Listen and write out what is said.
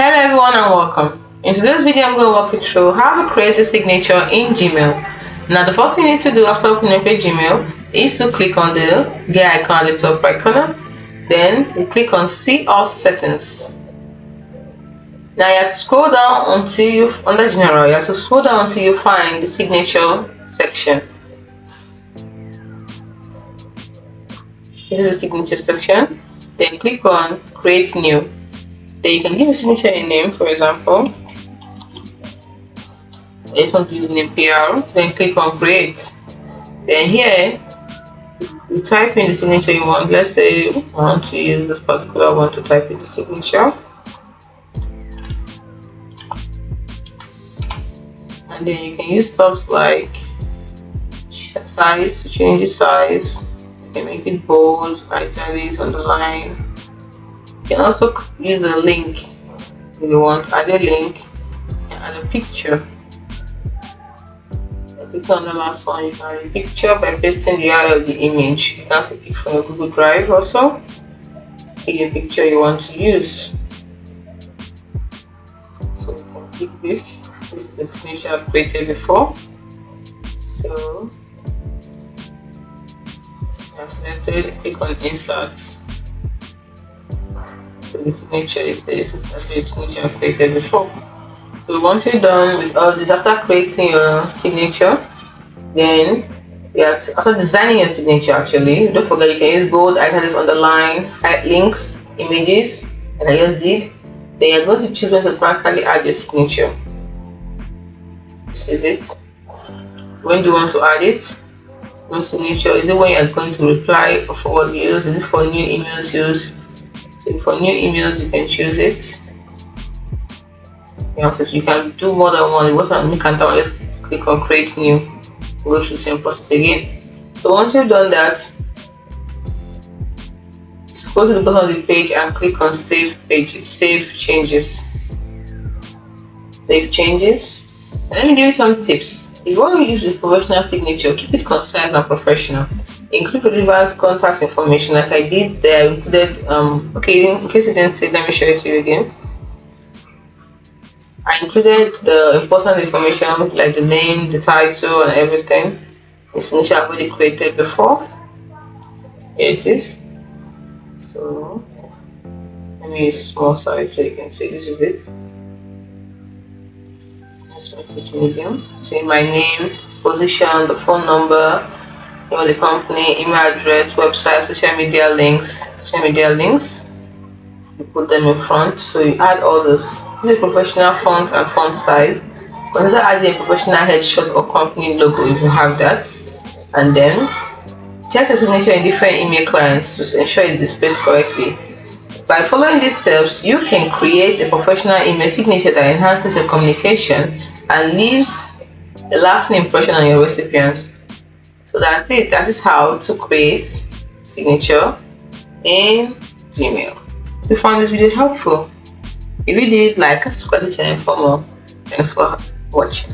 Hello everyone and welcome. In today's video I'm going to walk you through how to create a signature in Gmail. Now the first thing you need to do after opening up your Gmail is to click on the gear icon at the top right corner. Then you click on See All Settings. Now you have to scroll down until you under General. You have to scroll down until you find the signature section. This is the signature section. Then click on Create New. Then you can give a signature a name, for example. I just want to use name PR. Then click on Create. Then here you type in the signature you want. Let's say I want to use this particular one to type in the signature. And then you can use stuff like size to change the size. You can make it bold, italics, underline. You can also use a link if you want. Add a link and add a picture. Click on the last one. You can add a picture by pasting the URL of the image. You can also pick from your Google Drive also. Pick a picture you want to use. So you can pick this. This is the signature I've created before. So I've selected. Click on Insert. So the signature is this. This is the signature I've created before. So once you're done with all this, after creating your signature, then after designing your signature, actually, don't forget you can use bold, italics, underline, links, images, and I just did. Then you're going to choose when to automatically add your signature. This is it. When do you want to add it? Your signature, is it when you're going to reply or forward use? Is it for new emails use? So for new emails, you can choose it. You can do more than one. What I'm looking at, just click on Create New. Go through the same process again. So once you've done that, go to the bottom of the page and click on Save Pages, Save Changes. Save Changes. And let me give you some tips. If you want to use a professional signature, keep it concise and professional. Include relevant contact information, like I did there. I included okay, in case you didn't see, let me show it to you again. I included the important information like the name, the title, and everything. The signature I've already created before. Here it is. So let me use small size so you can see this is it. Let's make it medium. See my name, position, the phone number, the company, email address, website, social media links. You put them in front, so you add all those. This is a professional font and font size. Consider adding a professional headshot or company logo if you have that. And then test your signature in different email clients to ensure it displays correctly. By following these steps, you can create a professional email signature that enhances your communication and leaves a lasting impression on your recipients. So that's it. That is how to create signature in Gmail. If you found this video helpful, if you did, like and subscribe to the channel for more. Thanks for watching.